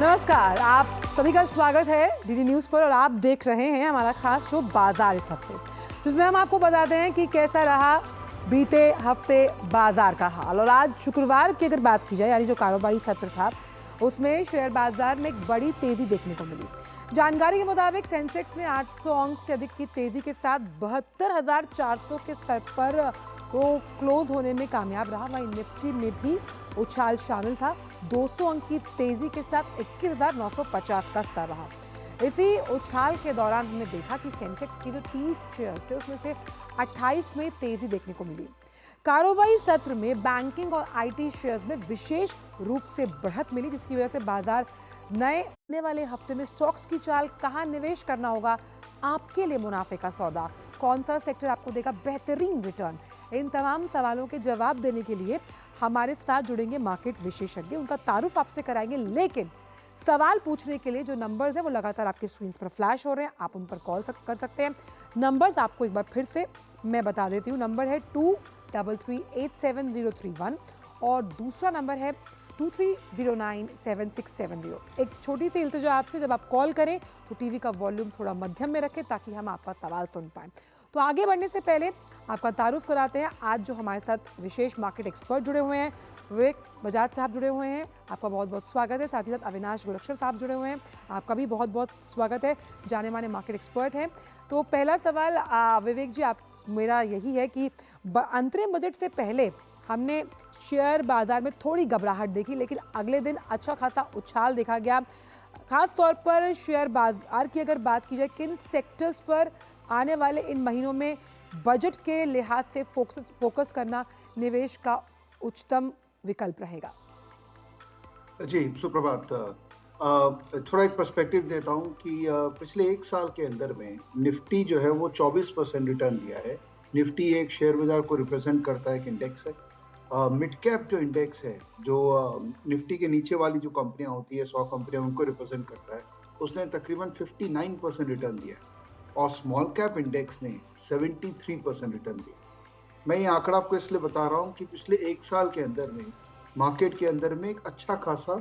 नमस्कार, आप सभी का स्वागत है डीडी न्यूज़ पर और आप देख रहे हैं हमारा खास शो बाजार इस हफ्ते, जिसमें हम आपको बताते हैं कि कैसा रहा बीते हफ्ते बाजार का हाल। और आज शुक्रवार की अगर बात की जाए, यानी जो कारोबारी सत्र था, उसमें शेयर बाजार में एक बड़ी तेजी देखने को मिली। जानकारी के मुताबिक सेंसेक्स ने 800 अंक से अधिक की तेजी के साथ 72,400 के स्तर पर वो क्लोज होने में कामयाब रहा। वहीं निफ्टी में भी उछाल शामिल था। 200 अंक की तेजी के साथ 21,950 का स्तर रहा। इसी उछाल के दौरान हमने देखा कि सेंसेक्स की जो 30 शेयर्स थे, उसमें से 28 में तेजी देखने को मिली। कारोबारी सत्र में बैंकिंग और आईटी शेयर्स में विशेष रूप से बढ़त मिली, जिसकी वजह से बाजार नए आने वाले हफ्ते में स्टॉक्स की चाल, कहां निवेश करना होगा, आपके लिए मुनाफे का सौदा, कौन सा सेक्टर आपको देगा बेहतरीन रिटर्न, इन तमाम सवालों के जवाब देने के लिए हमारे साथ जुड़ेंगे मार्केट विशेषज्ञ। उनका तारुफ आपसे कराएंगे, लेकिन सवाल पूछने के लिए जो नंबर्स हैं वो लगातार आपकी स्क्रीन पर फ्लैश हो रहे हैं, आप उन पर कॉल कर सकते हैं। नंबर्स आपको एक बार फिर से मैं बता देती हूँ। नंबर है 23387031 और दूसरा नंबर है 23097670। एक छोटी सी इल्तिजा आपसे, जब आप कॉल करें तो टीवी का वॉल्यूम थोड़ा मध्यम में रखें ताकि हम आपका सवाल सुन पाएं। तो आगे बढ़ने से पहले आपका तारुफ कराते हैं। आज जो हमारे साथ विशेष मार्केट एक्सपर्ट जुड़े हुए हैं, विवेक बजाज साहब जुड़े हुए हैं, आपका बहुत बहुत स्वागत है। साथ ही साथ अविनाश गुलक्शर साहब जुड़े हुए हैं, आपका भी बहुत बहुत स्वागत है। जाने माने मार्केट एक्सपर्ट हैं। तो पहला सवाल विवेक जी, आप मेरा यही है कि अंतरिम बजट से पहले हमने शेयर बाजार में थोड़ी घबराहट देखी, लेकिन अगले दिन अच्छा खासा उछाल देखा गया। खास तौर पर शेयर बाजार की अगर बात की जाए, किन सेक्टर्स पर आने वाले इन महीनों में बजट के लिहाज से फोकस करना निवेश का उच्चतम विकल्प रहेगा? जी, सुप्रभात। थोड़ा एक पर्सपेक्टिव देता हूँ कि पिछले एक साल के अंदर में निफ्टी जो है वो 24% रिटर्न दिया है। निफ्टी एक शेयर बाजार को रिप्रेजेंट करता है, एक इंडेक्स है। मिड कैप जो इंडेक्स है, जो निफ्टी के नीचे वाली जो कंपनियां होती है, 100 कंपनियां, उनको रिप्रेजेंट करता है, उसने तकरीबन 59% रिटर्न दिया है और स्मॉल कैप इंडेक्स ने 73% रिटर्न दिया। मैं ये आंकड़ा आपको इसलिए बता रहा हूँ कि पिछले एक साल के अंदर में मार्केट के अंदर में एक अच्छा खासा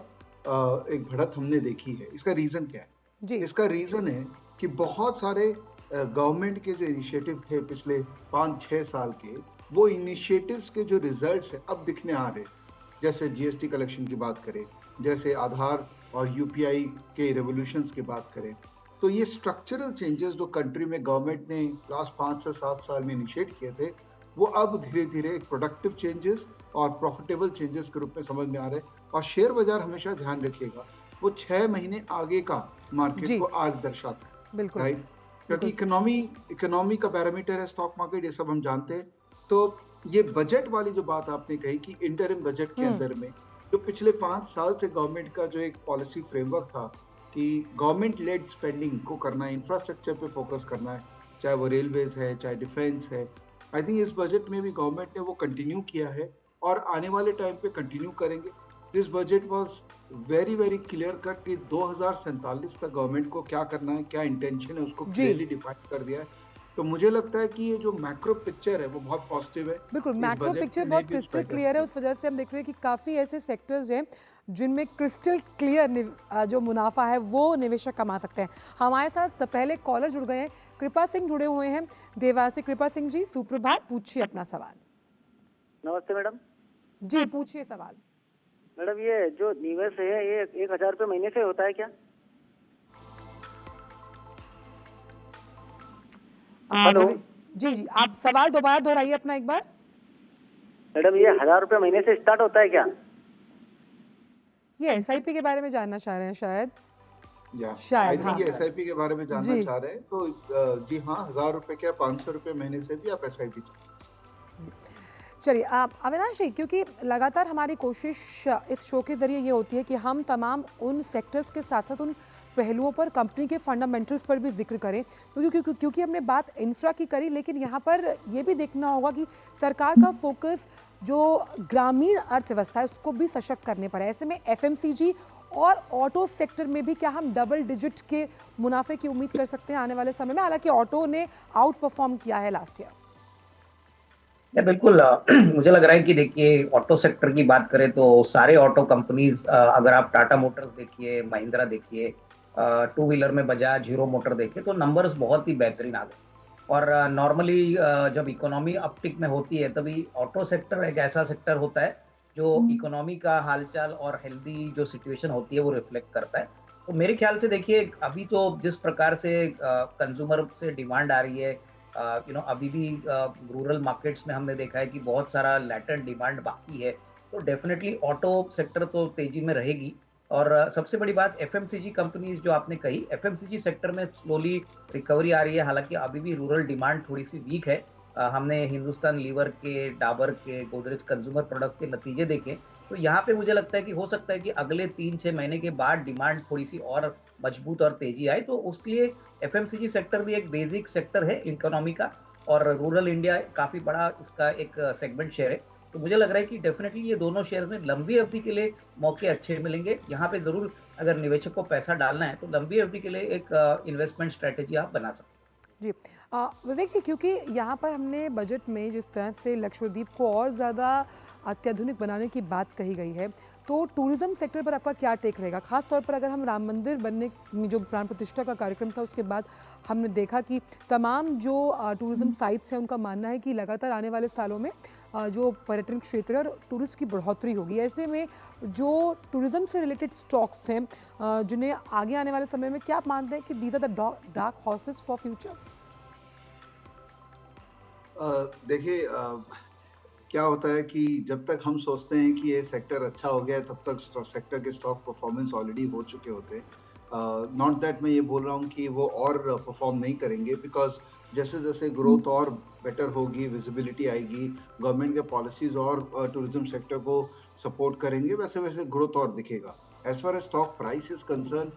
एक बढ़त हमने देखी है। इसका रीजन क्या है? जी। इसका रीजन है कि बहुत सारे गवर्नमेंट के जो इनिशिएटिव थे पिछले 5-6 साल के, वो इनिशिएटिव्स के जो रिजल्ट्स हैं अब दिखने आ रहे हैं। जैसे जीएसटी कलेक्शन की बात करें, जैसे आधार और यूपीआई के रेवोल्यूशंस की बात करें, तो ये स्ट्रक्चरल चेंजेस जो कंट्री में गवर्नमेंट ने लास्ट 5 से 7 साल में इनिशिएट किए थे, वो अब धीरे-धीरे एक प्रोडक्टिव चेंजेस और प्रॉफिटेबल चेंजेस के रूप में समझ में आ रहे हैं। और शेयर बाजार हमेशा ध्यान रखिएगा, वो 6 महीने आगे का मार्केट जी को आज दर्शाता है, बिल्कुल राइट? क्योंकि बिल्कुल। इकोनॉमी का पैरामीटर है स्टॉक मार्केट, ये सब हम जानते हैं। तो ये बजट वाली जो बात आपने कही कि इंटरिम बजट के अंदर में जो पिछले 5 साल से गवर्नमेंट का जो एक पॉलिसी फ्रेमवर्क था कि गवर्नमेंट लेड स्पेंडिंग को करना है, इंफ्रास्ट्रक्चर पे फोकस करना है, चाहे वो रेलवेज है, चाहे डिफेंस है। आई थिंक इस बजट में भी गवर्नमेंट ने वो कंटिन्यू किया है और आने वाले टाइम पे कंटिन्यू करेंगे। This budget was very very clear cut कि 2047 तक गवर्नमेंट को क्या करना है, क्या इंटेंशन है, उसको जी क्लियरली डिफाइन कर दिया है। तो मुझे लगता है कि ये जो मैक्रो पिक्चर है वो बहुत पॉजिटिव है। बिल्कुल, इस मैक्रो बजट पिक्चर में मे बहुत बी क्रिस्टल स्पेक्टर्स क्लियर है। उस वजह से हम देख रहे हैं कि काफ़ी ऐसे सेक्टर्स हैं जिनमें क्रिस्टल क्लियर जो मुनाफा है वो निवेशक कमा सकते हैं। हमारे साथ पहले कॉलर जुड़ गए हैं, कृपा सिंह जुड़े हुए हैं देवास से। कृपा सिंह जी, सुप्रभात, पूछिए अपना सवाल। नमस्ते मैडम। जी पूछिए सवाल। मैडम, ये जो निवेश है ये 1,000 रुपये महीने से होता है क्या? हेलो जी जी, आप सवाल दोबारा दोहराइए अपना एक बार। मैडम, ये 1,000 रुपये महीने से स्टार्ट होता है क्या? ये एसआईपी के बारे में जानना चाह रहे हैं शायद। या आई शायद, थिंक हाँ ये एसआईपी के बारे में जानना जी। चाह रहे हैं। तो जी हाँ, 1000 रुपए क्या 500 रुपए महीने से भी आप एसआईपी चलिए आप अविनाश जी, क्योंकि लगातार हमारी कोशिश इस शो के जरिए ये होती है कि हम तमाम उन सेक्टर्स के साथ साथ उन पहलुओं पर, कंपनी के फंडामेंटल्स पर भी जिक्र करें, क्योंकि हमने बात इंफ्रा की करी, लेकिन यहाँ पर ये भी देखना होगा कि सरकार का फोकस जो ग्रामीण अर्थव्यवस्था है उसको भी सशक्त करने पर है। ऐसे में एफएमसीजी और ऑटो सेक्टर में भी क्या हम डबल डिजिट के मुनाफे की उम्मीद कर सकते हैं आने वाले समय में? हालांकि ऑटो ने आउट परफॉर्म किया है लास्ट ईयर। बिल्कुल मुझे लग रहा है कि देखिए ऑटो सेक्टर की बात करें तो सारे ऑटो कंपनीज, अगर आप टाटा मोटर्स देखिए, महिंद्रा देखिए, टू व्हीलर में बजाज, हीरो मोटर देखिए, तो नंबर्स बहुत ही बेहतरीन आ गए। और नॉर्मली जब इकोनॉमी अपटिक में होती है तभी ऑटो सेक्टर एक ऐसा सेक्टर होता है जो इकोनॉमी का हालचाल और हेल्दी जो सिचुएशन होती है वो रिफ्लेक्ट करता है। तो मेरे ख्याल से देखिए अभी तो जिस प्रकार से कंज्यूमर से डिमांड आ रही है, अभी भी रूरल मार्केट्स में हमने देखा है कि बहुत सारा लैटेंट डिमांड बाकी है। तो डेफिनेटली ऑटो सेक्टर तो तेजी में रहेगी। और सबसे बड़ी बात एफएमसीजी कंपनीज जो आपने कही, एफएमसीजी सेक्टर में स्लोली रिकवरी आ रही है, हालांकि अभी भी रूरल डिमांड थोड़ी सी वीक है। हमने हिंदुस्तान लीवर के, डाबर के, गोदरेज कंज्यूमर प्रोडक्ट्स के नतीजे देखे, तो यहाँ पे मुझे लगता है कि हो सकता है कि अगले 3-6 महीने के बाद डिमांड थोड़ी सी और मजबूत और तेजी आए। तो उसके लिए एफएमसीजी सेक्टर भी एक बेसिक सेक्टर है इकोनॉमी का, और रूरल इंडिया काफी बड़ा इसका एक सेगमेंट शेयर है। तो मुझे लग रहा है कि डेफिनेटली ये दोनों शेयर में लंबी अवधि के लिए मौके अच्छे मिलेंगे। यहाँ पे जरूर अगर निवेशक को पैसा डालना है तो लंबी अवधि के लिए एक इन्वेस्टमेंट स्ट्रेटेजी आप बना सकते हैं। जी विवेक जी, क्योंकि यहाँ पर हमने बजट में जिस तरह से लक्षद्वीप को और ज़्यादा अत्याधुनिक बनाने की बात कही गई है, तो टूरिज्म सेक्टर पर आपका क्या टेक रहेगा? खास तौर पर अगर हम राम मंदिर बनने में जो प्राण प्रतिष्ठा का कार्यक्रम था उसके बाद हमने देखा कि तमाम जो टूरिज्म साइट्स हैं उनका मानना है कि लगातार आने वाले सालों में जो पर्यटन क्षेत्र है और टूरिस्ट की बढ़ोतरी होगी। ऐसे में जो टूरिज्म से रिलेटेड स्टॉक्स हैं जिन्हें आगे आने वाले समय में क्या आप मानते हैं कि these are the dark horses for future? देखिए, क्या होता है कि जब तक हम सोचते हैं कि ये सेक्टर अच्छा हो गया है, तब तक सेक्टर के स्टॉक परफॉर्मेंस ऑलरेडी हो चुके होते हैं। नॉट दैट मैं ये बोल रहा हूँ कि वो और परफॉर्म नहीं करेंगे, बिकॉज जैसे जैसे ग्रोथ और बेटर होगी, विजिबिलिटी आएगी, गवर्नमेंट के पॉलिसीज और टूरिज्म सेक्टर को सपोर्ट करेंगे, वैसे वैसे ग्रोथ और दिखेगा। As far as stock price is concern,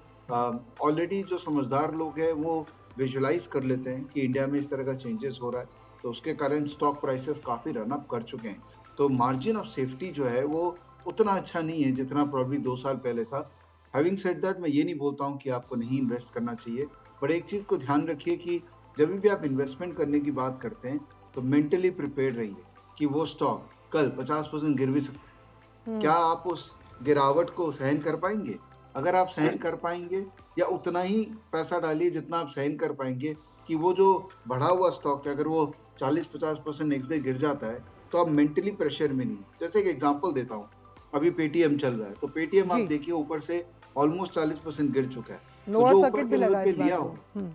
already जो समझदार लोग हैं वो विजुलाइज कर लेते हैं कि इंडिया में इस तरह का चेंजेस हो रहा है, तो उसके कारण स्टॉक प्राइसेस काफी रन अप कर चुके हैं। तो मार्जिन ऑफ सेफ्टी जो है वो उतना अच्छा नहीं है जितना प्रॉब्ली 2 साल पहले था। हैविंग सेड दैट, मैं ये नहीं बोलता हूँ कि आपको नहीं इन्वेस्ट करना चाहिए, बट एक चीज को ध्यान रखिए कि जब भी आप इन्वेस्टमेंट करने की बात करते हैं तो मेंटली प्रिपेयर्ड रहिए कि वो स्टॉक कल 50% गिर भी सकता है। क्या आप उस गिरावट को सहन कर पाएंगे? अगर आप सहन कर पाएंगे, या उतना ही पैसा डालिए जितना आप सहन कर पाएंगे कि वो जो बढ़ा हुआ स्टॉक है अगर वो 40-50% नेक्स्ट डे गिर जाता है तो आप मेंटली प्रेशर में नहीं। जैसे एक एग्जांपल देता हूँ, अभी पेटीएम चल रहा है, तो पेटीएम आप देखिए ऊपर से ऑलमोस्ट 40% गिर चुका है। तो जो ऊपर के लेवल पे लिया होगा,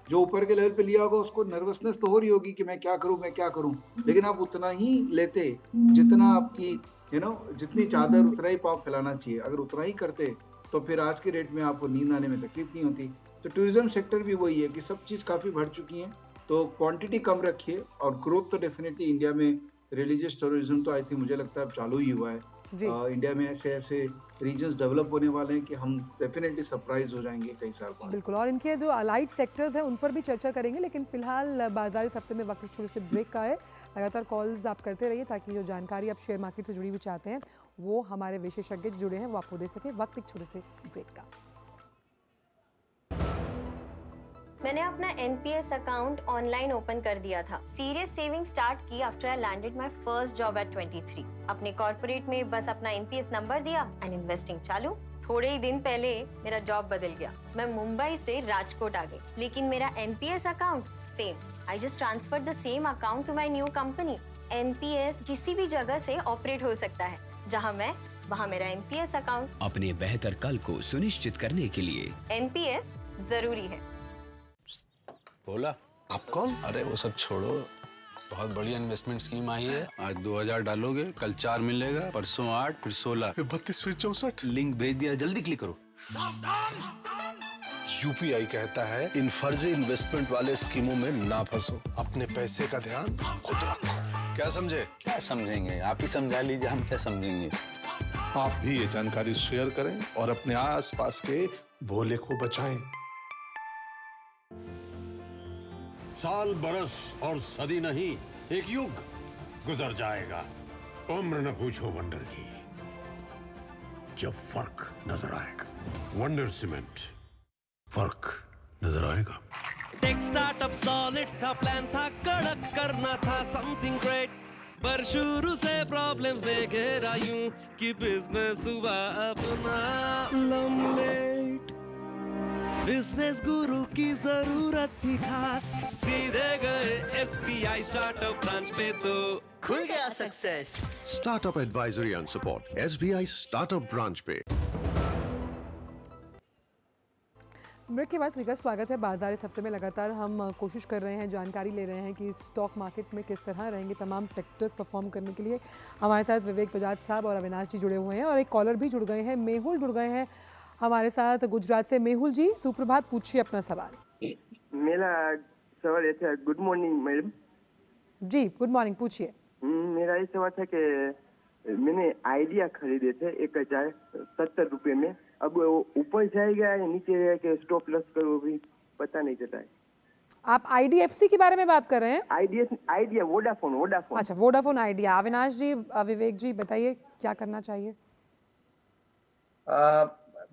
जो ऊपर के लेवल पे लिया होगा, उसको नर्वसनेस तो हो रही होगी कि मैं क्या करूं, लेकिन आप उतना ही लेते जितना आपकी जितनी चादर उतना ही पाँव फैलाना चाहिए। अगर उतना ही करते तो फिर आज के रेट में आपको नींद आने में तकलीफ नहीं होती। तो टूरिज्म सेक्टर भी वही है कि सब चीज काफी बढ़ चुकी है, तो क्वांटिटी कम रखिए और ग्रोथ तो डेफिनेटली इंडिया में। रिलीजियस टूरिज्म तो आई थिंक मुझे लगता है अब चालू ही हुआ है। इंडिया में ऐसे ऐसे रीजन्स डेवलप होने वाले हैं कि हम डेफिनेटली सरप्राइज हो जाएंगे कई साल बाद। बिल्कुल, और इनके जो अलाइड सेक्टर्स हैं उन पर भी चर्चा करेंगे, लेकिन फिलहाल बाजार इस हफ्ते में वक्त एक छोटे से ब्रेक का है। लगातार कॉल्स आप करते रहिए ताकि जो जानकारी आप शेयर मार्केट से जुड़ी हुई चाहते हैं वो हमारे विशेषज्ञ जुड़े हैं वो आपको दे सके। वक्त एक छोटे से ब्रेक का। मैंने अपना एनपीएस अकाउंट ऑनलाइन ओपन कर दिया था। सीरियस सेविंग स्टार्ट की after I landed my first job eight 23। अपने कॉर्पोरेट में बस अपना एनपीएस नंबर दिया एंड इन्वेस्टिंग चालू। थोड़े ही दिन पहले मेरा जॉब बदल गया, मैं मुंबई से राजकोट आ गई, लेकिन मेरा NPS account same. I just transferred the same account to my new company. NPS किसी भी जगह से ऑपरेट हो सकता है, जहां मैं वहां मेरा एनपीएस अकाउंट। अपने बेहतर कल को सुनिश्चित करने के लिए एनपीएस जरूरी है। बोला आप कौन? अरे वो सब छोड़ो, बहुत बढ़िया इन्वेस्टमेंट स्कीम आई है। आज 2000 डालोगे, कल 4 मिलेगा, परसों 8, फिर 16, 32 फिर 64। लिंक भेज दिया, जल्दी क्लिक करो। यूपीआई कहता है इन फर्जी इन्वेस्टमेंट वाले स्कीमों में ना फंसो, अपने पैसे का ध्यान खुद रखो। क्या समझे? क्या समझेंगे, आप ही समझा लीजिए, हम क्या समझेंगे। आप भी ये जानकारी शेयर करें और अपने आसपास के भोले को बचाएं। साल, बरस और सदी नहीं, एक युग गुजर जाएगा, उम्र न पूछो वंडर की, जब फर्क नजर आएगा। वंडर सीमेंट, फर्क नजर आएगा। टेक स्टार्टअप सॉलिड था, प्लान था कड़क, करना था समथिंग ग्रेट। पर शुरू से प्रॉब्लम्स ने घेरा यूं कि बिजनेस हुआ अपना लम्बेट। बिजनेस गुरु की जरूरत थी खास, सीधे गए SBI स्टार्टअप ब्रांच पे तो खुल गया success. Startup advisory and support SBI startup branch पे। ब्रेक के बाद फिर स्वागत है। बाजार इस हफ्ते में लगातार हम कोशिश कर रहे हैं, जानकारी ले रहे हैं कि स्टॉक मार्केट में किस तरह रहेंगे तमाम सेक्टर्स परफॉर्म करने के लिए। हमारे साथ विवेक बजाज साहब और अविनाश जी जुड़े हुए हैं और एक कॉलर भी जुड़ गए हैं, मेहुल जुड़ गए हैं हमारे साथ गुजरात से। मेहुल जी सुप्रभात, पूछिए अपना सवाल। मेरा सवाल ये था। गुड मॉर्निंग मैडम जी, गुड मॉर्निंग, पूछिए। मेरा ये सवाल था कि मैंने आइडिया खरीदे थे 1070 रुपये में, अब वो ऊपर जाएगा या नीचे रहेगा, स्टॉप लॉस करो भी पता नहीं चलता है। आप IDFC के बारे में बात कर रहे हैं? Idea Vodafone. अच्छा, वोडाफोन आइडिया। अविनाश जी, विवेक जी बताइए क्या करना चाहिए?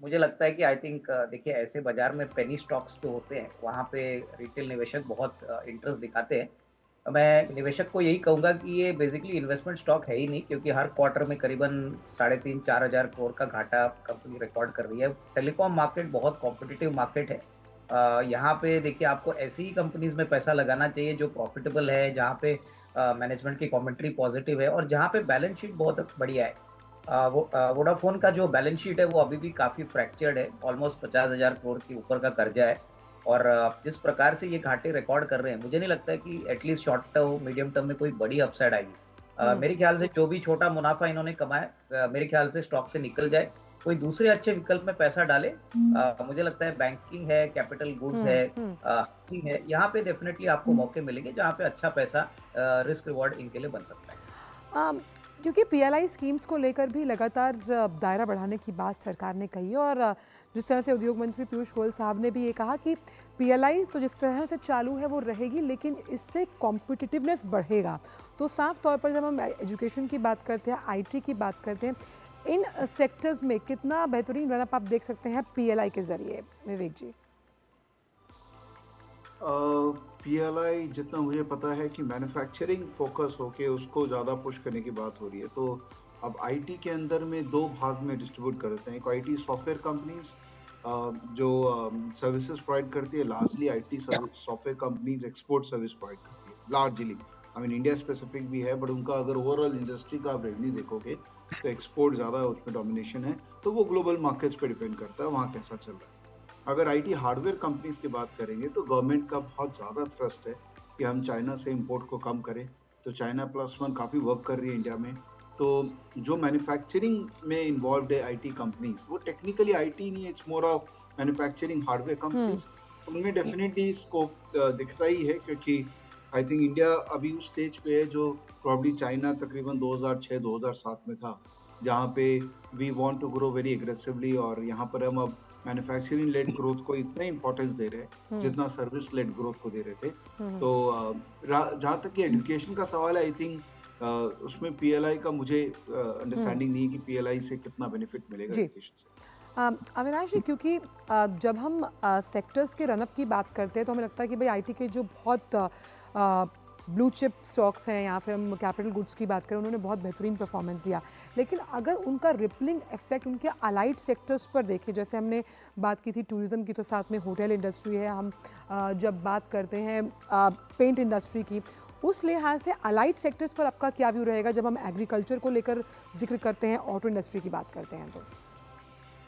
मुझे लगता है कि आई थिंक देखिए, ऐसे बाजार में पेनी स्टॉक्स जो होते हैं वहाँ पे रिटेल निवेशक बहुत इंटरेस्ट दिखाते हैं। मैं निवेशक को यही कहूंगा कि ये बेसिकली इन्वेस्टमेंट स्टॉक है ही नहीं, क्योंकि हर क्वार्टर में करीबन 3.5-4 हज़ार करोड़ का घाटा कंपनी रिकॉर्ड कर रही है। टेलीकॉम मार्केट बहुत कॉम्पिटिटिव मार्केट है। यहाँ पे देखिए, आपको ऐसी ही कंपनीज में पैसा लगाना चाहिए जो प्रॉफिटेबल है, जहाँ पे मैनेजमेंट की कमेंट्री पॉजिटिव है और जहाँ पे बैलेंस शीट बहुत बढ़िया है। वोडाफोन का जो बैलेंस शीट है वो अभी भी काफ़ी फ्रैक्चर्ड है, ऑलमोस्ट 50,000 करोड़ के ऊपर का कर्जा है और जिस प्रकार से ये घाटे रिकॉर्ड कर रहे हैं, मुझे नहीं लगता है कि at least short term medium term में कोई बड़ी अपसाइड आएगी। मेरे ख्याल से जो भी छोटा मुनाफा इन्होंने कमाया, मेरे ख्याल से स्टॉक से निकल जाए, कोई दूसरे अच्छे विकल्प में पैसा डाले। मुझे लगता है बैंकिंग है, कैपिटल गुड्स है, यहाँ पे डेफिनेटली आपको मौके मिलेंगे जहाँ पे अच्छा पैसा रिस्क रिवॉर्ड इनके लिए बन सकता है। क्योंकि PLI स्कीम्स को लेकर भी लगातार दायरा बढ़ाने की बात सरकार ने कही है और जिस तरह से उद्योग मंत्री पीयूष गोयल साहब ने भी ये कहा कि PLI तो जिस तरह से चालू है वो रहेगी, लेकिन इससे कॉम्पिटिटिवनेस बढ़ेगा। तो साफ तौर पर जब हम एजुकेशन की बात करते हैं, IT की बात करते हैं, इन सेक्टर्स में कितना बेहतरीन रनअप आप देख सकते हैं PLI के जरिए? विवेक जी। PLI जितना मुझे पता है कि मैन्युफैक्चरिंग फोकस होके उसको ज़्यादा पुश करने की बात हो रही है। तो अब IT के अंदर में 2 भाग में डिस्ट्रीब्यूट कर देते हैं। एक IT सॉफ्टवेयर कंपनीज जो सर्विसेज प्रोवाइड करती है, largely IT software companies export service provide करती है largely. I mean India specific भी है, बट उनका अगर ओवरऑल इंडस्ट्री का आप रेवेन्यू देखोगे तो एक्सपोर्ट ज़्यादा उसमें डोमिनेशन है। तो वो ग्लोबल मार्केट्स पे डिपेंड करता है वहाँ कैसा चल रहा है। अगर IT हार्डवेयर कंपनीज की बात करेंगे तो गवर्नमेंट का बहुत ज़्यादा थ्रस्ट है कि हम चाइना से इंपोर्ट को कम करें। तो चाइना +1 काफ़ी वर्क कर रही है इंडिया में। तो जो मैन्युफैक्चरिंग में इन्वॉल्व है IT कंपनीज, वो टेक्निकली IT नहीं है, it's more of manufacturing hardware companies. उनमें डेफिनेटली स्कोप दिखता ही है, क्योंकि आई थिंक इंडिया अभी उस स्टेज पे है जो प्रॉब्ली चाइना तकरीबन 2006-2007 में था, जहाँ पे we want to grow very aggressively और यहाँ पर हम अब मैन्युफैक्चरिंग लेड ग्रोथ को इतना इंपॉर्टेंस दे रहे हैं जितना सर्विस लेड ग्रोथ को दे रहे थे। तो जहाँ तक कि एजुकेशन का सवाल है, आई थिंक उसमें PLI का मुझे अंडरस्टैंडिंग नहीं है कि PLI से कितना बेनिफिट मिलेगा एजुकेशन से। अविनाश जी, क्योंकि जब हम सेक्टर्स के रनअप की बात करते हैं तो हमें लगता है कि भाई IT के जो बहुत ब्लू चिप स्टॉक्स हैं या फिर हम कैपिटल गुड्स की बात करें, उन्होंने बहुत बेहतरीन परफॉर्मेंस दिया, लेकिन अगर उनका रिपलिंग इफेक्ट उनके अलाइड सेक्टर्स पर देखें, जैसे हमने बात की थी टूरिज्म की, तो साथ में होटल इंडस्ट्री है, हम जब बात करते हैं पेंट इंडस्ट्री की, उस लिहाज से अलाइड सेक्टर्स पर आपका क्या व्यू रहेगा जब हम एग्रीकल्चर को लेकर जिक्र करते हैं, ऑटो इंडस्ट्री की बात करते हैं? तो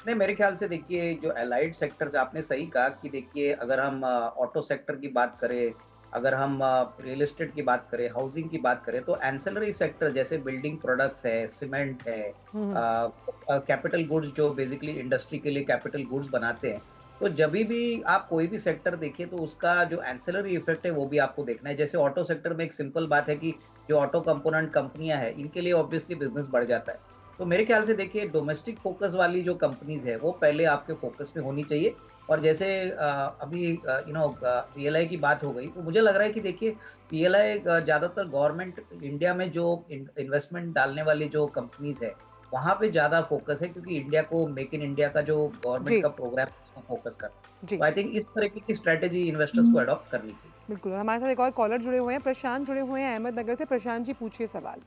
नहीं, मेरे ख्याल से देखिए, जो अलाइड सेक्टर्स आपने सही कहा कि देखिए, अगर हम ऑटो सेक्टर की बात करें, अगर हम रियल एस्टेट की बात करें, हाउसिंग की बात करें, तो एंसिलरी सेक्टर जैसे बिल्डिंग प्रोडक्ट्स है, सीमेंट है, कैपिटल गुड्स जो बेसिकली इंडस्ट्री के लिए कैपिटल गुड्स बनाते हैं, तो जब भी आप कोई भी सेक्टर देखिए तो उसका जो एंसिलरी इफेक्ट है वो भी आपको देखना है। जैसे ऑटो सेक्टर में एक सिंपल बात है कि जो ऑटो कंपोनेंट कंपनियां हैं, इनके लिए ऑब्वियसली बिजनेस बढ़ जाता है। तो मेरे ख्याल से देखिए, डोमेस्टिक फोकस वाली जो कंपनीज है वो पहले आपके फोकस में होनी चाहिए। और जैसे अभी PLI की बात हो गई, तो मुझे लग रहा है कि देखिए, PLI ज़्यादातर गवर्नमेंट इंडिया में जो इन्वेस्टमेंट डालने वाली जो कंपनीज है वहां पे ज्यादा फोकस है, क्योंकि इंडिया को मेक इन इंडिया का जो गवर्नमेंट का प्रोग्राम है उसको फोकस करना है। तो आई थिंक इस तरह की स्ट्रेटेजी इन्वेस्टर्स को अडॉप्ट करनी चाहिए। बिल्कुल। हमारे साथ एक और कॉलर जुड़े हुए हैं, प्रशांत जुड़े हुए हैं अहमदनगर से। प्रशांत जी पूछिए सवाल।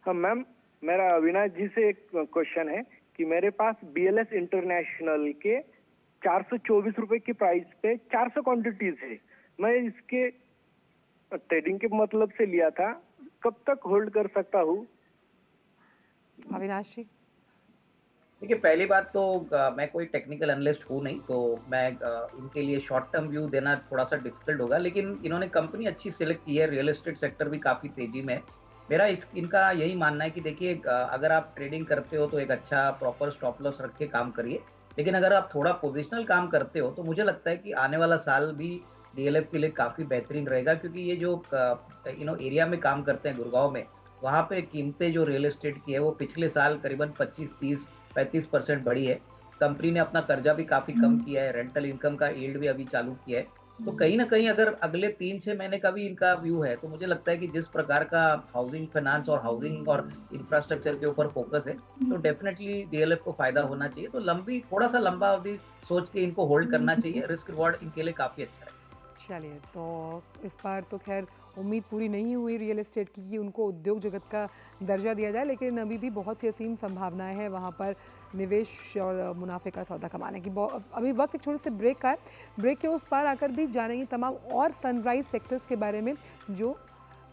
हाँ मैम, मेरा अविनाश जी से एक क्वेश्चन है कि मेरे पास BLS इंटरनेशनल के 424 रुपए की प्राइस पे 400 क्वांटिटीज है। मैं इसके ट्रेडिंग के मतलब से लिया था, कब तक होल्ड कर सकता हूँ? अविनाश जी देखिए, पहली बात तो मैं कोई टेक्निकल एनालिस्ट हूँ नहीं, तो मैं इनके लिए शॉर्ट टर्म व्यू देना थोड़ा सा डिफिकल्ट होगा, लेकिन इन्होंने कंपनी अच्छी सिलेक्ट की है। रियल एस्टेट सेक्टर भी काफी तेजी में है। मेरा इनका यही मानना है कि देखिए, अगर आप ट्रेडिंग करते हो तो एक अच्छा प्रॉपर स्टॉप लॉस रख के काम करिए, लेकिन अगर आप थोड़ा पोजिशनल काम करते हो तो मुझे लगता है कि आने वाला साल भी DLF के लिए काफी बेहतरीन रहेगा, क्योंकि ये जो एरिया में काम करते हैं गुड़गांव में, वहाँ पे कीमतें जो रियल एस्टेट की है वो पिछले साल करीबन 25-30-35% बढ़ी है। कंपनी ने अपना कर्जा भी काफी कम किया है, रेंटल इनकम का यील्ड भी अभी चालू किया है। तो कहीं ना कहीं अगर अगले 3-6 महीने का भी इनका व्यू है, तो मुझे लगता है कि जिस प्रकार का हाउसिंग फाइनेंस और हाउसिंग और इंफ्रास्ट्रक्चर के ऊपर फोकस है, तो डेफिनेटली DLF को फायदा होना चाहिए। तो थोड़ा सा लंबा अवधि सोच के इनको होल्ड करना चाहिए। रिस्क रिवॉर्ड इनके लिए काफी अच्छा है। चलिए, तो इस बार तो खैर उम्मीद पूरी नहीं हुई रियल एस्टेट की कि उनको उद्योग जगत का दर्जा दिया जाए, लेकिन अभी भी बहुत सी असीम संभावनाएं हैं वहाँ पर निवेश और मुनाफे का सौदा कमाने की। अभी वक्त एक छोटे से ब्रेक का है। ब्रेक के उस पार आकर भी जानेंगे तमाम और सनराइज सेक्टर्स के बारे में जो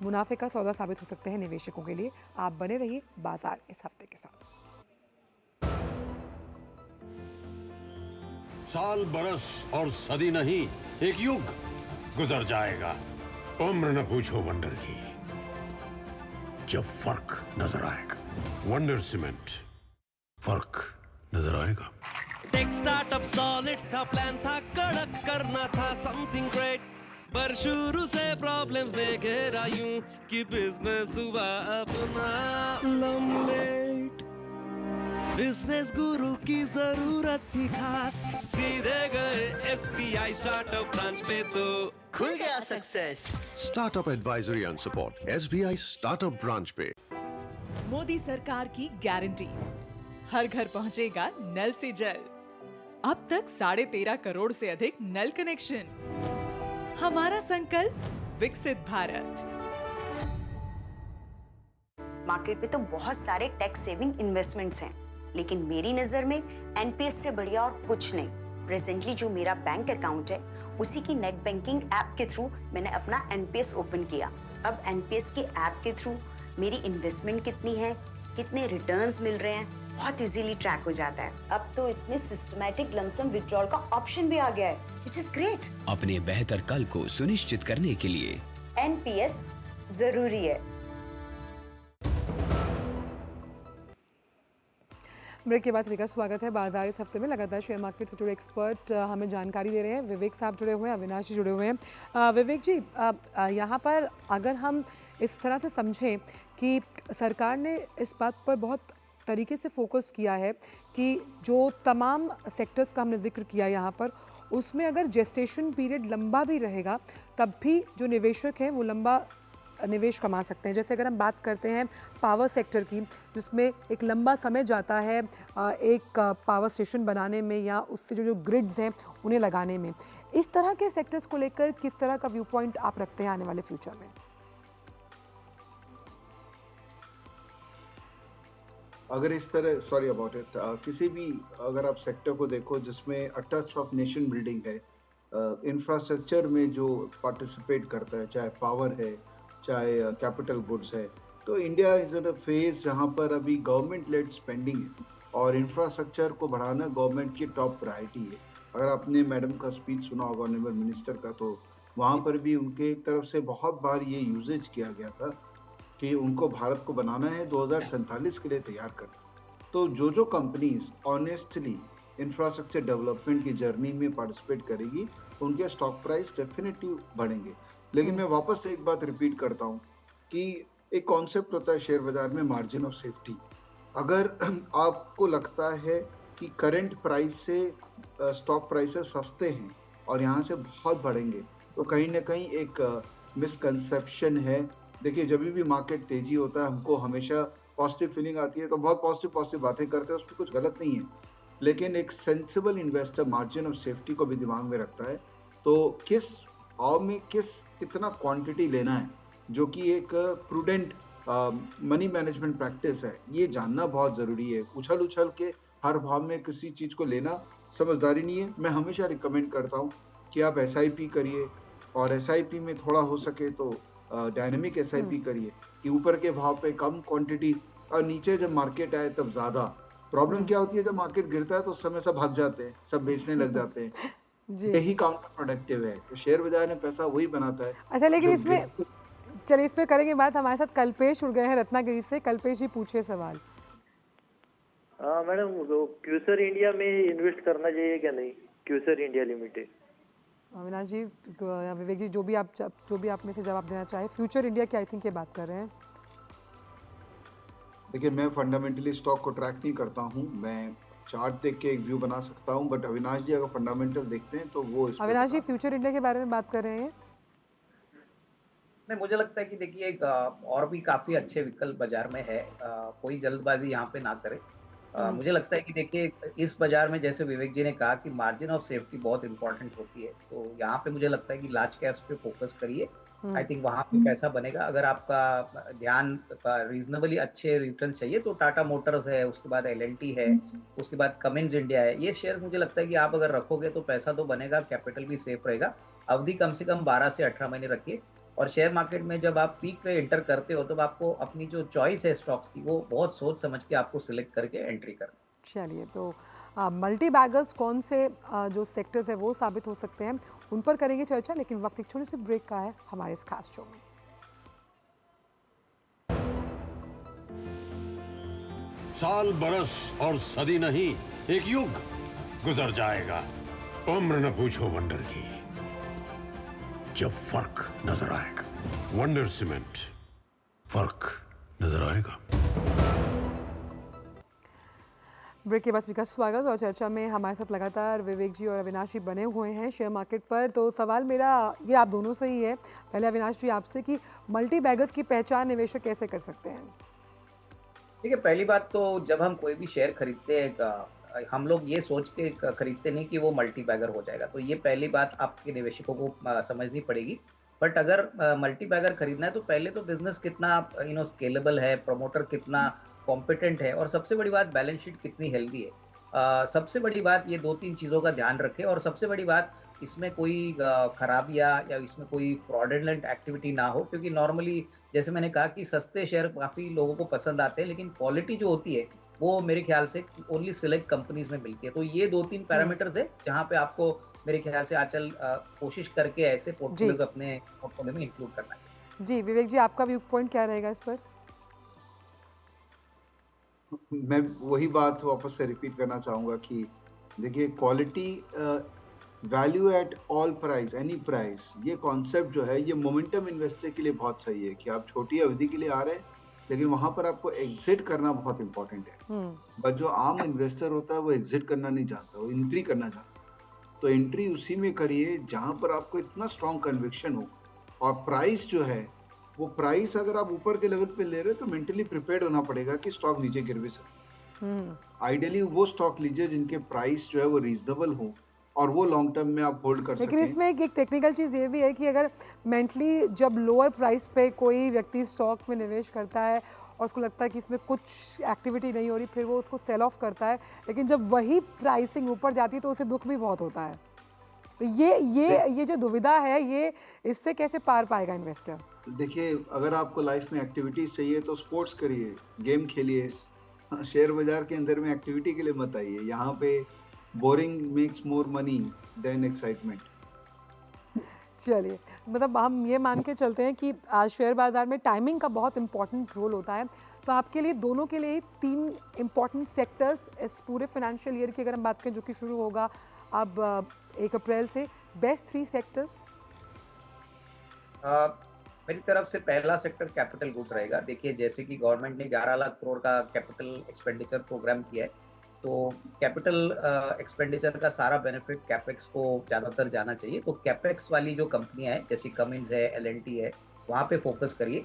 मुनाफे का सौदा साबित हो सकते हैं निवेशकों के लिए। आप बने रहिए बाजार इस हफ्ते के साथ। साल बरस और सदी नहीं, एक युग गुजर जाएगा। उम्र न पूछो वंडर की, जब फर्क नजर आएगा। वंडर सीमेंट, फर्क नजर आएगा। टेक स्टार्टअप सॉलिड था, प्लान था कड़क, करना था समथिंग ग्रेट, पर शुरू से प्रॉब्लम्स ने घेरा यूं कि बिजनेस हुआ अपना लम्बेट। बिजनेस गुरु की जरूरत थी खास, सीधे गए SBI स्टार्टअप ब्रांच पे तो खुल गया success. Startup advisory and support SBI startup branch पे। मोदी सरकार की गारंटी, हर घर पहुंचेगा नल से जल। अब तक 13.5 करोड़ से अधिक नल कनेक्शन। हमारा संकल्प विकसित भारत। मार्केट में तो बहुत सारे टैक्स सेविंग इन्वेस्टमेंट्स हैं, लेकिन मेरी नजर में NPS से बढ़िया और कुछ नहीं। प्रेजेंटली जो मेरा बैंक अकाउंट है, उसी की नेट बैंकिंग ऐप के थ्रू मैंने अपना NPS ओपन किया। अब NPS के ऐप के थ्रू मेरी इन्वेस्टमेंट कितनी है, कितने रिटर्न्स मिल रहे हैं, बहुत इजीली ट्रैक हो जाता है। अब तो इसमें सिस्टमैटिक लमसम विड्रॉल का ऑप्शन भी आ गया है, व्हिच इज ग्रेट। अपने बेहतर कल को सुनिश्चित करने के लिए NPS जरूरी है। ब्रेक के बाद सभी का स्वागत है। बाजार इस हफ्ते में लगातार शेयर मार्केट से जुड़े एक्सपर्ट हमें जानकारी दे रहे हैं। विवेक साहब जुड़े हुए हैं, अविनाश जी जुड़े हुए हैं। विवेक जी, यहाँ पर अगर हम इस तरह से समझें कि सरकार ने इस बात पर बहुत तरीके से फोकस किया है कि जो तमाम सेक्टर्स का हमने जिक्र किया यहाँ पर, उसमें अगर जेस्टेशन पीरियड लंबा भी रहेगा तब भी जो निवेशक हैं वो लंबा निवेश कमा सकते हैं। जैसे अगर हम बात करते हैं पावर सेक्टर की, जिसमें एक लंबा समय जाता है एक पावर स्टेशन बनाने में या उससे जो ग्रिड्स हैं उन्हें लगाने में, इस तरह के सेक्टर्स को लेकर किस तरह का व्यू पॉइंट आप रखते हैं आने वाले फ्यूचर में? अगर इस तरह, सॉरी अबाउट इट, किसी भी अगर आप सेक्टर को देखो जिसमें अ टच ऑफ नेशन बिल्डिंग है, इंफ्रास्ट्रक्चर में जो पार्टिसिपेट करता है, चाहे पावर है चाहे कैपिटल गुड्स है, तो India is in a phase जहाँ पर अभी गवर्नमेंट लेड स्पेंडिंग है और इंफ्रास्ट्रक्चर को बढ़ाना गवर्नमेंट की टॉप प्रायोरिटी है। अगर आपने मैडम का स्पीच सुना होगा ऑनरेबल मिनिस्टर का, तो वहाँ पर भी उनके तरफ से बहुत बार ये यूजेज किया गया था कि उनको भारत को बनाना है 2047 के लिए तैयार करना। तो जो कंपनीज ऑनेस्टली इंफ्रास्ट्रक्चर डेवलपमेंट की जर्नी में पार्टिसिपेट करेगी, उनके स्टॉक प्राइस डेफिनेटली बढ़ेंगे। लेकिन मैं वापस से एक बात रिपीट करता हूँ कि एक कॉन्सेप्ट होता है शेयर बाजार में, मार्जिन ऑफ सेफ्टी। अगर आपको लगता है कि करंट प्राइस से स्टॉक प्राइसेस सस्ते हैं और यहाँ से बहुत बढ़ेंगे, तो कहीं ना कहीं एक मिसकंसेप्शन है। देखिए, जब भी मार्केट तेजी होता है, हमको हमेशा पॉजिटिव फीलिंग आती है तो बहुत पॉजिटिव बातें करते हैं, उसमें कुछ गलत नहीं है। लेकिन एक sensible investor margin of safety को भी दिमाग में रखता है। तो किस भाव में कितना क्वांटिटी लेना है, जो कि एक प्रूडेंट मनी मैनेजमेंट प्रैक्टिस है, ये जानना बहुत ज़रूरी है। उछल के हर भाव में किसी चीज़ को लेना समझदारी नहीं है। मैं हमेशा रिकमेंड करता हूँ कि आप SIP करिए, और SIP में थोड़ा हो सके तो डायनेमिक SIP करिए कि ऊपर के भाव पे कम क्वांटिटी और नीचे जब मार्केट आए तब ज़्यादा। प्रॉब्लम क्या होती है, जब मार्केट गिरता है तो उस समय सब भाग जाते हैं, सब बेचने लग जाते हैं। जी। यही काउंटर प्रोडक्टिव है। तो शेयर बाजार में पैसा वही बनाता है। अच्छा, लेकिन जो इसमें चलिए इस पे करेंगे बात। हमारे साथ कल्पेश जुड़ गए हैं रत्नागिरी से। कल्पेश जी पूछिए सवाल। मैडम वो क्यूसर इंडिया में इन्वेस्ट करना चाहिए क्या नहीं, क्यूसर इंडिया लिमिटेड? अविनाश जी, विवेक जी, जो भी आप में से जवाब देना चाहे। फ्यूचर इंडिया की आई थिंक ये बात कर रहे हैं। देखिए, मैं फंडामेंटली स्टॉक को ट्रैक नहीं करता हूँ, मैं चार्ट देख के एक व्यू बना सकता हूँ, बट अविनाश जी अगर फंडामेंटल देखते हैं तो वो अविनाश जी फ्यूचर इंडिया के बारे में बात कर रहे हैं। नहीं, मुझे लगता है कि देखिए और भी काफी अच्छे विकल्प बाजार में है, कोई जल्दबाजी यहाँ पे ना करे। मुझे लगता है कि देखिए इस बाजार में जैसे विवेक जी ने कहा कि मार्जिन ऑफ सेफ्टी बहुत इंपॉर्टेंट होती है, तो यहाँ पे मुझे लगता है कि लार्ज कैप्स पे फोकस करिए। आई थिंक वहाँ पे पैसा बनेगा। अगर आपका ध्यान रीजनेबली अच्छे रिटर्न चाहिए तो टाटा मोटर्स है, उसके बाद L&T है, उसके बाद कमिंस इंडिया है, ये शेयर्स मुझे लगता है कि आप अगर रखोगे तो पैसा तो बनेगा, कैपिटल भी सेफ रहेगा। अवधि कम से कम 12 से 18 महीने रखिए। और शेयर मार्केट में जब आप पीक पे एंटर करते हो तो आपको अपनी जो चॉइस है स्टॉक्स की, वो बहुत सोच समझ के आपको सिलेक्ट करके एंट्री करना। चलिए, तो मल्टी बैगर्स कौन से जो सेक्टर्स है वो साबित हो सकते हैं, उन पर करेंगे चर्चा, लेकिन वक्त एक छोटे से ब्रेक का है हमारे इस खास शो में। साल बरस और सदी नहीं, एक युग गुजर जाएगा। उम्र न पूछो वंडर की, जब फर्क नजर आएगा। वंडर सीमेंट, फर्क नजर आएगा। ब्रेक के बाद स्पीकर स्वागत। और चर्चा में हमारे साथ लगातार विवेक जी और अविनाश जी बने हुए हैं शेयर मार्केट पर। तो सवाल मेरा ये आप दोनों से ही है, पहले अविनाश जी आपसे, कि मल्टी बैगर्स की पहचान निवेशक कैसे कर सकते हैं? देखिए, पहली बात तो जब हम कोई भी शेयर खरीदते हैं, हम लोग ये सोच के खरीदते नहीं कि वो मल्टी बैगर हो जाएगा, तो ये पहली बात आपके निवेशकों को समझनी पड़ेगी। बट अगर मल्टी बैगर खरीदना है तो पहले तो बिजनेस कितना स्केलेबल है, प्रमोटर कितना कॉम्पिटेंट है, और सबसे बड़ी बात बैलेंस शीट कितनी हेल्दी है। सबसे बड़ी बात ये 2-3 चीज़ों का ध्यान रखें। और सबसे बड़ी बात, इसमें कोई खराबियाँ या इसमें कोई फ्रॉडुलेंट एक्टिविटी ना हो, क्योंकि नॉर्मली जैसे मैंने कहा कि सस्ते शेयर काफ़ी लोगों को पसंद आते हैं, लेकिन क्वालिटी जो होती है वो मेरे ख्याल से ओनली सिलेक्ट कंपनीज में मिलती है। तो ये 2-3 पैरामीटर्स है जहाँ पे आपको मेरे ख्याल से आजकल कोशिश करके ऐसे पोर्टफोलियोज अपने पोर्टफोलियो में इंक्लूड करना चाहिए। जी विवेक जी, आपका व्यू पॉइंट क्या रहेगा इस पर? मैं वही बात वापस से रिपीट करना चाहूँगा कि देखिए, quality value at all price, any price, ये कॉन्सेप्ट जो है ये मोमेंटम इन्वेस्टर के लिए बहुत सही है कि आप छोटी अवधि के लिए आ रहे हैं, लेकिन वहाँ पर आपको एग्जिट करना बहुत इंपॉर्टेंट है। बट जो आम इन्वेस्टर होता है वो एग्जिट करना नहीं चाहता, वो एंट्री करना चाहता है। तो एंट्री उसी में करिए जहाँ पर आपको इतना स्ट्रॉन्ग कन्विक्शन हो, और प्राइस जो है वो प्राइस अगर आप ऊपर के लेवल पे ले रहे हो तो मेंटली प्रिपेयर्ड होना पड़ेगा कि स्टॉक नीचे गिर भी सकता। आइडियली वो स्टॉक लीजिए जिनके प्राइस जो है वो रीजनेबल हो और वो लॉन्ग टर्म में आप होल्ड कर सकें। लेकिन इसमें एक टेक्निकल चीज़ ये भी है कि अगर मेंटली जब लोअर प्राइस पे कोई व्यक्ति स्टॉक में निवेश करता है और उसको लगता है कि इसमें कुछ एक्टिविटी नहीं हो रही, फिर वो उसको सेल ऑफ करता है, लेकिन जब वही प्राइसिंग ऊपर जाती है तो उसे दुख भी बहुत होता है। तो ये जो दुविधा है, ये इससे कैसे पार पाएगा इन्वेस्टर? देखिए, अगर आपको लाइफ में एक्टिविटीज चाहिए तो स्पोर्ट्स करिए, गेम खेलिए। शेयर बाजार के अंदर में एक्टिविटी के लिए मत आइए। यहाँ पे boring makes more money than excitement. चलिए, मतलब हम ये मान के चलते हैं कि शेयर बाजार में टाइमिंग का बहुत इंपॉर्टेंट रोल होता है। तो आपके लिए, दोनों के लिए 3 इम्पॉर्टेंट सेक्टर्स इस पूरे फाइनेंशियल ईयर की अगर हम बात करें, जो कि शुरू होगा अब 1 अप्रैल से, बेस्ट 3 सेक्टर्स? मेरी तरफ से पहला सेक्टर कैपिटल गुड्स रहेगा। देखिए, जैसे कि गवर्नमेंट ने 11 लाख करोड़ का कैपिटल एक्सपेंडिचर प्रोग्राम किया है, तो कैपिटल एक्सपेंडिचर का सारा बेनिफिट कैपेक्स को ज़्यादातर जाना चाहिए। तो कैपेक्स वाली जो कंपनियां हैं, जैसे कमिंस है, L&T है, वहाँ पे फोकस करिए।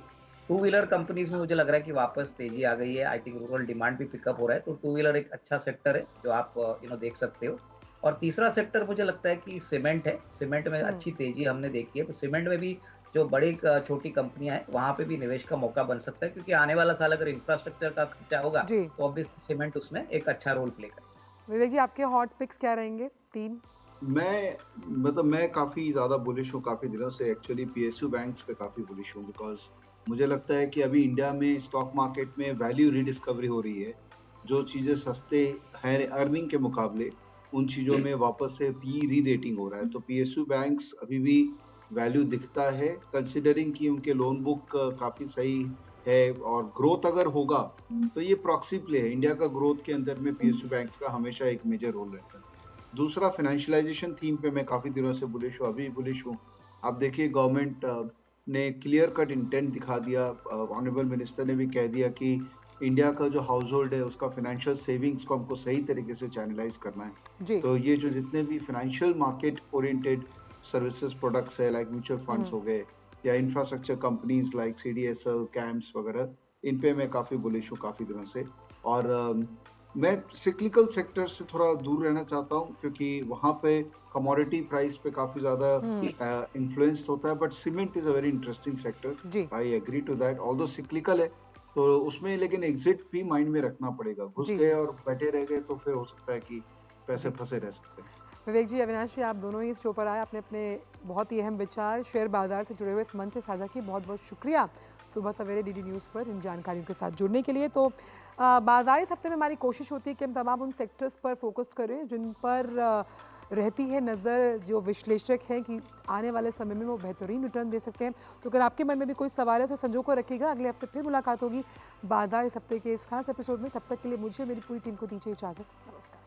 टू व्हीलर कंपनीज में मुझे लग रहा है कि वापस तेजी आ गई है। आई थिंक रूरल डिमांड भी पिकअप हो रहा है, तो टू व्हीलर एक अच्छा सेक्टर है जो आप देख सकते हो। और तीसरा सेक्टर मुझे लगता है कि सीमेंट है। सीमेंट में अच्छी तेजी हमने देखी है, तो सीमेंट में भी जो बड़ी छोटी कंपनियां हैं वहां पे भी निवेश का मौका बन सकता है, क्योंकि आने वाला साल अगर इंफ्रास्ट्रक्चर का खर्चा होगा तो ऑब्वियसली सीमेंट उसमें एक अच्छा रोल प्ले करेगा। विवेक जी, आपके हॉट पिक्स क्या रहेंगे? 3 मैं काफी ज्यादा बुलिश हूँ काफी दिनों से। एक्चुअली पीएसयू बैंक्स पे काफी बुलिश हूँ, बिकॉज मुझे लगता है कि अभी इंडिया में स्टॉक मार्केट में वैल्यू रीडिस्कवरी हो रही है। जो चीजें सस्ते हैं अर्निंग के मुकाबले, उन चीजों में वापस से पी री रेटिंग हो रहा है। तो पीएसयू बैंक्स अभी भी वैल्यू दिखता है, कंसिडरिंग कि उनके लोन बुक काफी सही है और ग्रोथ अगर होगा तो ये प्रॉक्सी प्ले है। इंडिया का ग्रोथ के अंदर में पीएसयू बैंक्स का हमेशा एक मेजर रोल रहता है। दूसरा, फाइनेंशियलाइजेशन थीम पे मैं काफी दिनों से बुलिश हूँ, अभी बुलिश हूँ। आप देखिए गवर्नमेंट ने क्लियर कट इंटेंट दिखा दिया, ऑनरेबल मिनिस्टर ने भी कह दिया कि इंडिया का जो हाउस होल्ड है उसका फाइनेंशियल सेविंग्स को हमको सही तरीके से चैनलाइज करना है। तो ये जो जितने भी financial market oriented services products है, लाइक म्यूचुअल फंड्स हो गए या infrastructure companies like CDSL, camps वगैरह, इन पे मैं काफी बुलिश हूँ काफी दिनों से। और मैं सिक्लिकल सेक्टर से थोड़ा दूर रहना चाहता हूँ, क्योंकि वहाँ पे कमोडिटी प्राइस पे काफी ज्यादा इन्फ्लुएंस्ड होता है। But cement is a very interesting sector, I agree to that. Although cyclical है तो उसमें लेकिन एग्जिट भी माइंड में रखना पड़ेगा। घुस गए और बैठे रह गए तो फिर हो सकता है कि पैसे फंसे रह सकते हैं। विवेक जी, अविनाश जी, आप दोनों ही इस शो पर आए, अपने अपने बहुत ही अहम विचार शेयर बाजार से जुड़े हुए इस मंच से साझा किए। बहुत बहुत शुक्रिया सुबह सवेरे डीडी न्यूज़ पर इन जानकारियों के साथ जुड़ने के लिए। तो बाजार इस हफ्ते में हमारी कोशिश होती है कि हम तमाम उन सेक्टर्स पर फोकस करें जिन पर रहती है नज़र, जो विश्लेषक हैं कि आने वाले समय में वो बेहतरीन रिटर्न दे सकते हैं। तो अगर आपके मन में भी कोई सवाल है तो संजो को रखिएगा। अगले हफ्ते फिर मुलाकात होगी बाजार इस हफ्ते के इस खास एपिसोड में। तब तक के लिए मुझे मेरी पूरी टीम को दीजिए इजाज़त। नमस्कार।